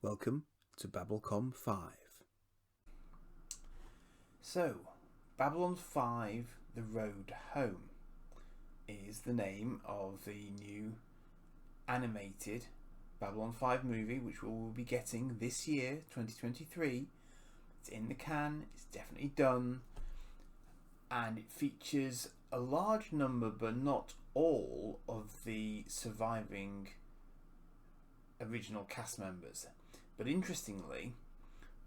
Welcome to Babylcom 5. So, Babylon 5, The Road Home is the name of the new animated Babylon 5 movie, which we will be getting this year, 2023. It's in the can, it's definitely done, and it features a large number, but not all, of the surviving original cast members. But interestingly,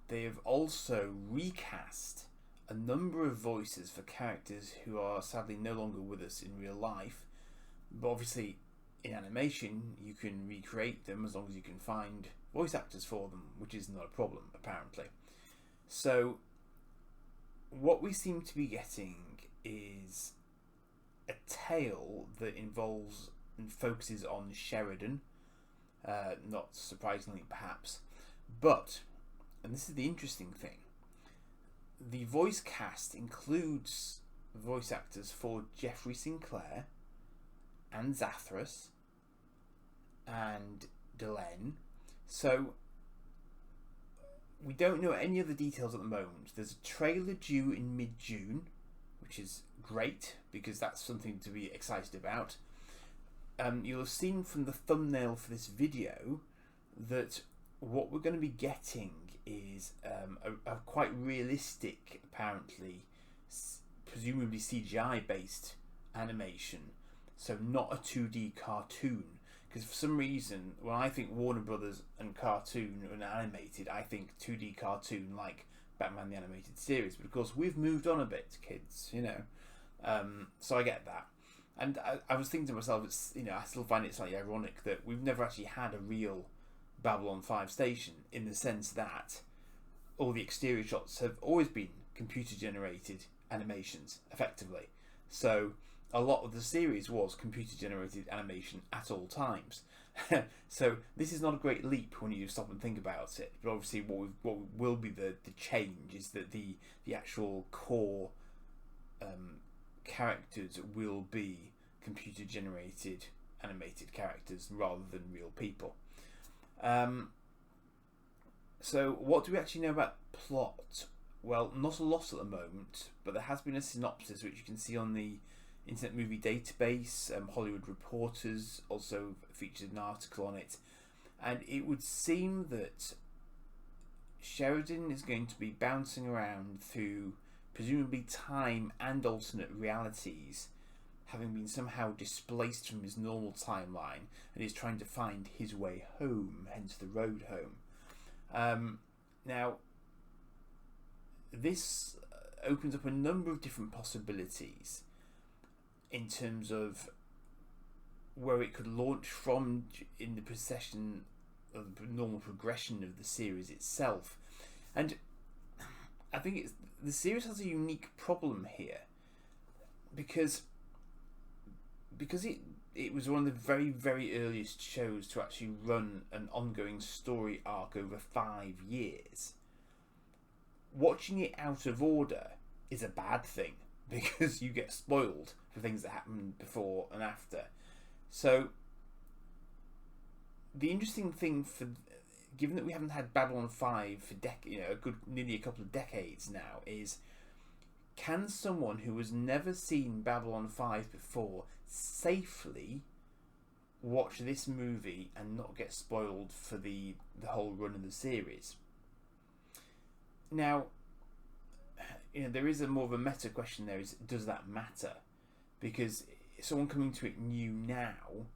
they have also recast a number of voices for characters who are sadly no longer with us in real life. But obviously, in animation, you can recreate them as long as you can find voice actors for them, which is not a problem, apparently. So, what we seem to be getting is a tale that involves and focuses on Sheridan, not surprisingly perhaps, but, and this is the interesting thing, the voice cast includes voice actors for Jeffrey Sinclair and Zathras and Delenn. So we don't know any of the details at the moment. There's a trailer due in mid-June, which is great because that's something to be excited about. You'll have seen from the thumbnail for this video that what we're going to be getting is a quite realistic, apparently, presumably CGI based animation, so not a 2D cartoon, because for some reason when I think Warner Brothers and cartoon and animated, I think 2D cartoon like Batman the Animated Series, but of course we've moved on a bit, kids, you know. So I get that. And I was thinking to myself, it's, you know, I still find it slightly ironic that we've never actually had a real Babylon 5 station, in the sense that all the exterior shots have always been computer generated animations, effectively. So a lot of the series was computer generated animation at all times. So this is not a great leap when you stop and think about it. But obviously what will be the change is that the actual core characters will be computer generated animated characters rather than real people. So what do we actually know about plot? Well, not a lot at the moment, but there has been a synopsis which you can see on the Internet Movie Database. Hollywood Reporters also featured an article on it, and it would seem that Sheridan is going to be bouncing around through presumably time and alternate realities, having been somehow displaced from his normal timeline, and is trying to find his way home, hence the road home. Now, this opens up a number of different possibilities in terms of where it could launch from in the procession of the normal progression of the series itself. And I think the series has a unique problem here because it was one of the very, very earliest shows to actually run an ongoing story arc over 5 years. Watching it out of order is a bad thing because you get spoiled for things that happened before and after. So the interesting thing, given that we haven't had Babylon 5 for nearly a couple of decades now, is can someone who has never seen Babylon 5 before safely watch this movie and not get spoiled for the whole run of the series? Now, you know, there is a more of a meta question there, is does that matter? Because someone coming to it new now,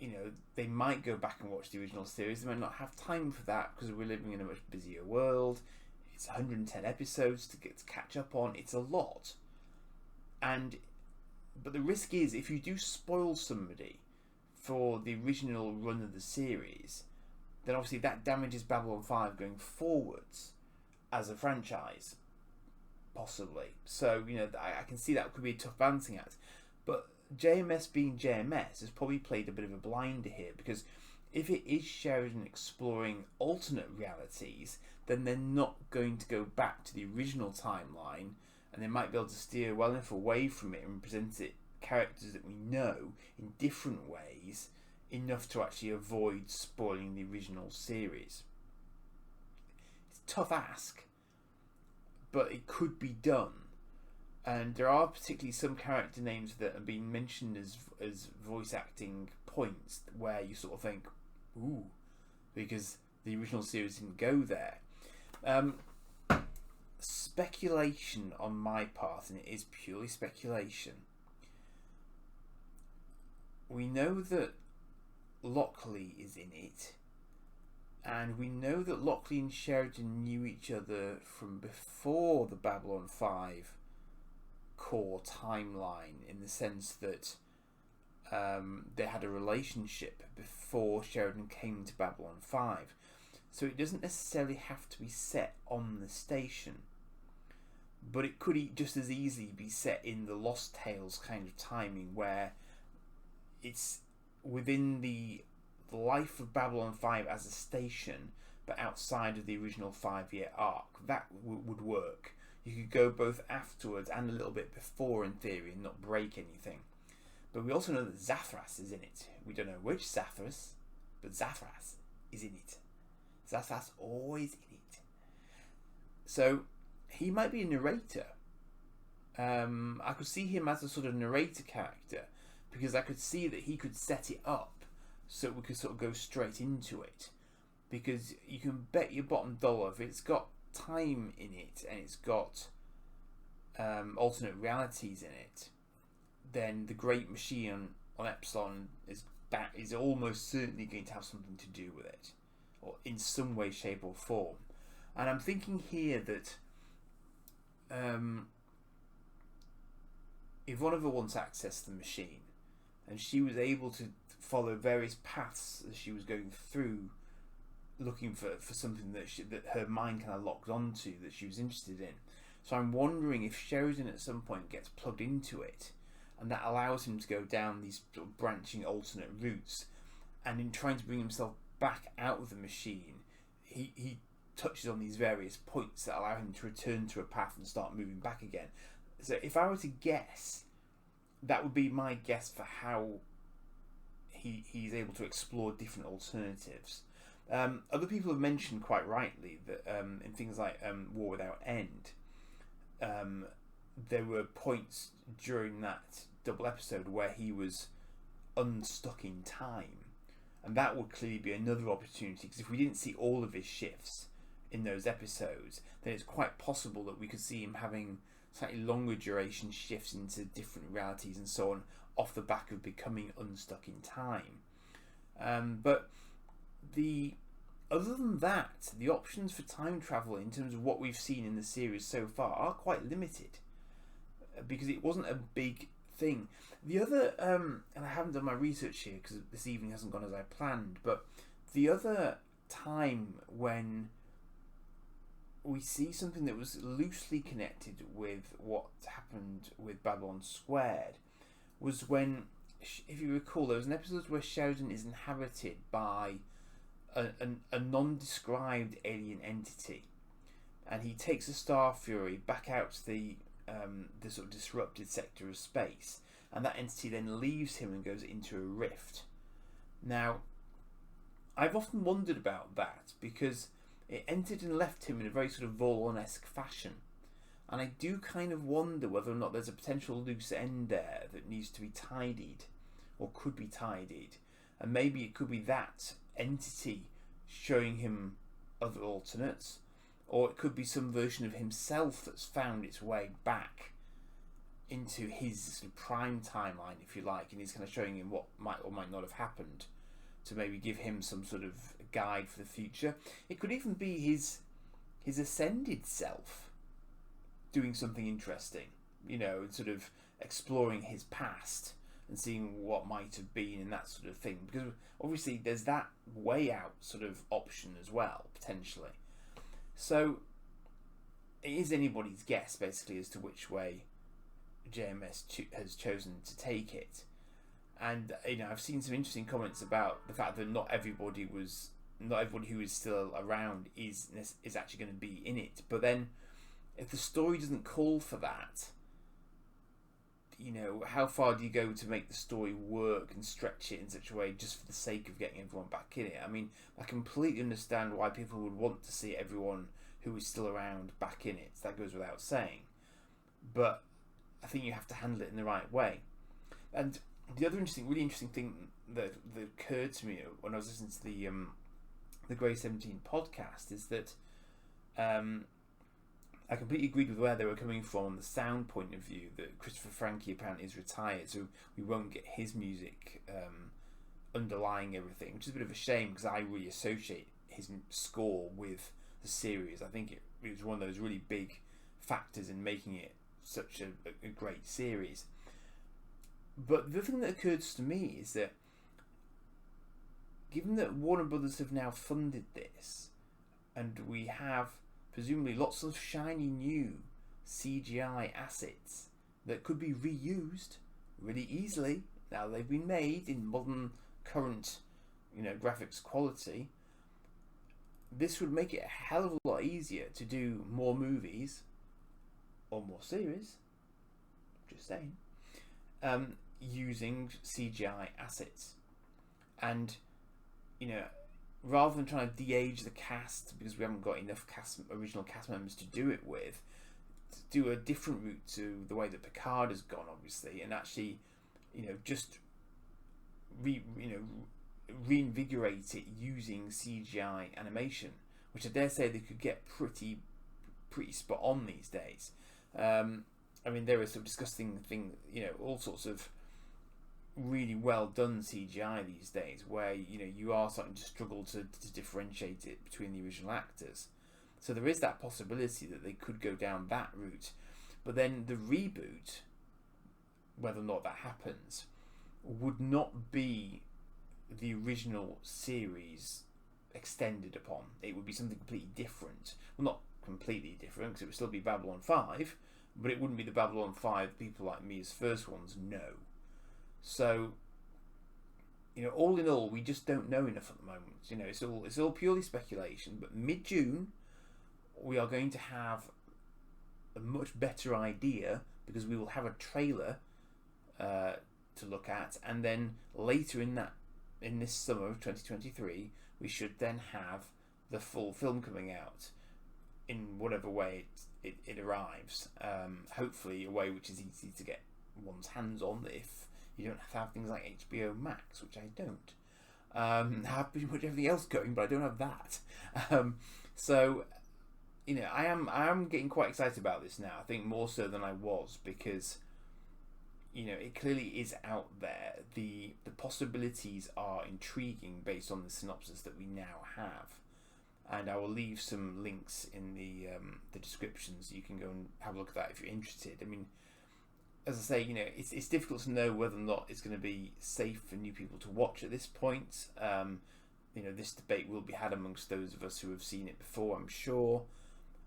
you know, they might go back and watch the original series. They might not have time for that because we're living in a much busier world. It's 110 episodes to catch up on. It's a lot. But the risk is, if you do spoil somebody for the original run of the series, then obviously that damages Babylon 5 going forwards as a franchise, possibly. So, you know, I can see that could be a tough balancing act. But JMS being JMS has probably played a bit of a blinder here, because if it is Sheridan exploring alternate realities, then they're not going to go back to the original timeline, and they might be able to steer well enough away from it and present it characters that we know in different ways enough to actually avoid spoiling the original series. It's a tough ask, but it could be done. And there are particularly some character names that have been mentioned as voice acting points where you sort of think, ooh, because the original series didn't go there. Speculation on my part, and it is purely speculation. We know that Lockley is in it, and we know that Lockley and Sheridan knew each other from before the Babylon 5 core timeline, in the sense that they had a relationship before Sheridan came to Babylon 5. So it doesn't necessarily have to be set on the station, but it could just as easily be set in the Lost Tales kind of timing, where it's within the life of Babylon 5 as a station, but outside of the original 5-year arc. That would work. You could go both afterwards and a little bit before, in theory, and not break anything. But we also know that Zathras is in it. We don't know which Zathras, but Zathras is in it. Zathras always in it. So he might be a narrator. I could see him as a sort of narrator character, because I could see that he could set it up so we could sort of go straight into it. Because you can bet your bottom dollar, if it's got time in it and it's got alternate realities in it, then the Great Machine on Epsilon is almost certainly going to have something to do with it, or in some way, shape or form. And I'm thinking here that Ivanova once accessed the machine, and she was able to follow various paths as she was going through, looking for something that her mind kind of locked onto, that she was interested in. So I'm wondering if Sheridan at some point gets plugged into it, and that allows him to go down these sort of branching alternate routes, and in trying to bring himself back out of the machine, he touches on these various points that allow him to return to a path and start moving back again. So if I were to guess, that would be my guess for how he's able to explore different alternatives. Other people have mentioned quite rightly that in things like War Without End, there were points during that double episode where he was unstuck in time, and that would clearly be another opportunity, because if we didn't see all of his shifts in those episodes, then it's quite possible that we could see him having slightly longer duration shifts into different realities and so on, off the back of becoming unstuck in time. But other than that, the options for time travel in terms of what we've seen in the series so far are quite limited, because it wasn't a big thing. The other, and I haven't done my research here because this evening hasn't gone as I planned, but the other time when we see something that was loosely connected with what happened with Babylon Squared was when, if you recall, there was an episode where Sheridan is inhabited by a non-described alien entity, and he takes a Star Fury back out to the sort of disrupted sector of space, and that entity then leaves him and goes into a rift. Now, I've often wondered about that, because it entered and left him in a very sort of Vorlon-esque fashion, and I do kind of wonder whether or not there's a potential loose end there that needs to be tidied, or could be tidied, and maybe it could be that entity showing him other alternates, or it could be some version of himself that's found its way back into his sort of prime timeline, if you like, and he's kind of showing him what might or might not have happened, to maybe give him some sort of guide for the future. It could even be his ascended self doing something interesting, and sort of exploring his past and seeing what might have been and that sort of thing, because obviously there's that way out sort of option as well, potentially. So it is anybody's guess, basically, as to which way JMS has chosen to take it. And I've seen some interesting comments about the fact that not everybody who is still around is actually going to be in it. But then, if the story doesn't call for that, how far do you go to make the story work and stretch it in such a way just for the sake of getting everyone back in it? I mean, I completely understand why people would want to see everyone who is still around back in it. That goes without saying. But I think you have to handle it in the right way. And the other really interesting thing that occurred to me when I was listening to the Grey 17 podcast is that I completely agreed with where they were coming from on the sound point of view, that Christopher Franke apparently is retired, so we won't get his music underlying everything, which is a bit of a shame because I really associate his score with the series. I think it was one of those really big factors in making it such a great series. But the thing that occurs to me is that given that Warner Brothers have now funded this, and we have presumably lots of shiny new CGI assets that could be reused really easily, now they've been made in modern current graphics quality, this would make it a hell of a lot easier to do more movies or more series, just saying, using CGI assets. And rather than trying to de-age the cast because we haven't got enough original cast members to do it with, to do a different route to the way that Picard has gone, obviously, and actually just reinvigorate it using CGI animation, which I dare say they could get pretty spot on these days. I mean, there are sort of disgusting things, all sorts of really well done CGI these days where you are starting to struggle to differentiate it between the original actors. So there is that possibility that they could go down that route, but then the reboot, whether or not that happens, would not be the original series extended upon. It would be something completely different. Well, not completely different, because it would still be Babylon 5, but it wouldn't be the Babylon 5 people like me as first ones know. So, all in all, we just don't know enough at the moment. It's all purely speculation. But mid-June, we are going to have a much better idea because we will have a trailer to look at, and then later in this summer of 2023, we should then have the full film coming out in whatever way it arrives. Hopefully, a way which is easy to get one's hands on if you don't have things like HBO Max, which I don't. I have pretty much everything else going, but I don't have that. So, I am getting quite excited about this now. I think more so than I was because, it clearly is out there. The possibilities are intriguing based on the synopsis that we now have. And I will leave some links in the descriptions. You can go and have a look at that if you're interested. I mean, as I say, it's difficult to know whether or not it's going to be safe for new people to watch at this point. This debate will be had amongst those of us who have seen it before, I'm sure.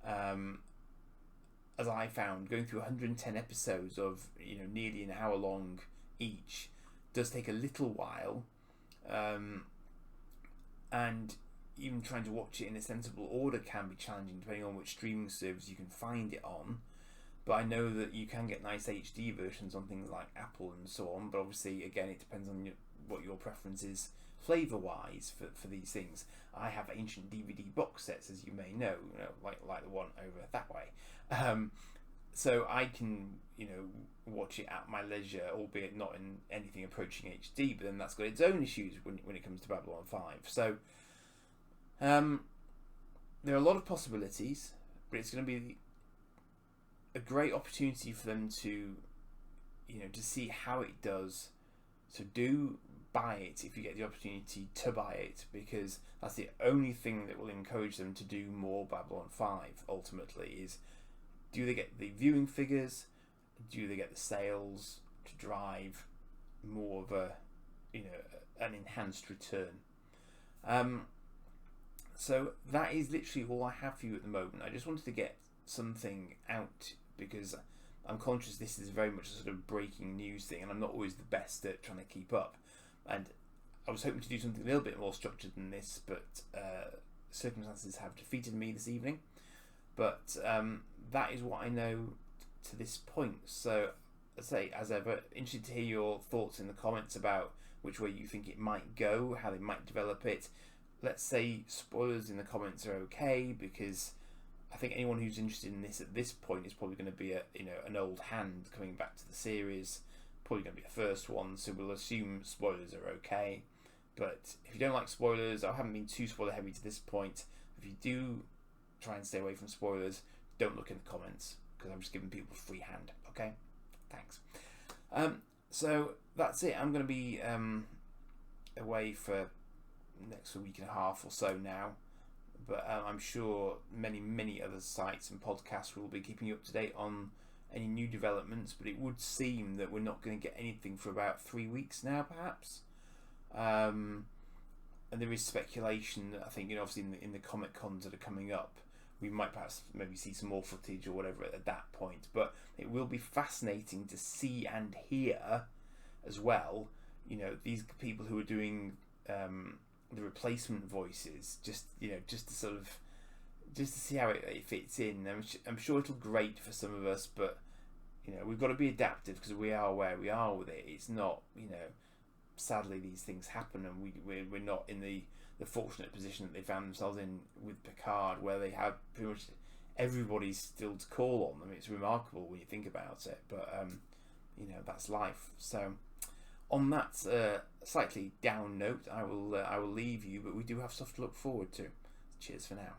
As I found, going through 110 episodes of nearly an hour long each does take a little while, and even trying to watch it in a sensible order can be challenging depending on which streaming service you can find it on. But I know that you can get nice HD versions on things like Apple and so on. But obviously, again, it depends on what your preference is flavour-wise for these things. I have ancient DVD box sets, as you may know, like the one over that way. So I can, watch it at my leisure, albeit not in anything approaching HD. But then that's got its own issues when it comes to Babylon 5. So there are a lot of possibilities, but it's going to be a great opportunity for them to see how it does. So do buy it if you get the opportunity to buy it, because that's the only thing that will encourage them to do more Babylon 5 ultimately. Is do they get the viewing figures, do they get the sales to drive more of an enhanced return. So that is literally all I have for you at the moment. I just wanted to get something out because I'm conscious this is very much a sort of breaking news thing, and I'm not always the best at trying to keep up. And I was hoping to do something a little bit more structured than this, but circumstances have defeated me this evening. But that is what I know to this point. So say, as ever, interested to hear your thoughts in the comments about which way you think it might go, how they might develop it. Let's say spoilers in the comments are okay, because I think anyone who's interested in this at this point is probably going to be an old hand coming back to the series, probably going to be the first one, so we'll assume spoilers are okay. But if you don't like spoilers, I haven't been too spoiler heavy to this point. If you do try and stay away from spoilers, don't look in the comments, because I'm just giving people free hand. Okay, thanks. So that's it. I'm going to be away for next week and a half or so now, but I'm sure many other sites and podcasts will be keeping you up to date on any new developments. But it would seem that we're not going to get anything for about 3 weeks now, perhaps. And there is speculation that I think, obviously in the Comic Cons that are coming up, we might perhaps maybe see some more footage or whatever at that point. But it will be fascinating to see and hear as well, these people who are doing the replacement voices, just to see how it fits in. I'm sure it'll great for some of us, but we've got to be adaptive, because we are where we are with it. It's not, sadly these things happen, and we're not in the fortunate position that they found themselves in with Picard, where they have pretty much everybody still to call on them. It's remarkable when you think about it, but that's life. So on that slightly down note, I will leave you, but we do have stuff to look forward to. Cheers for now.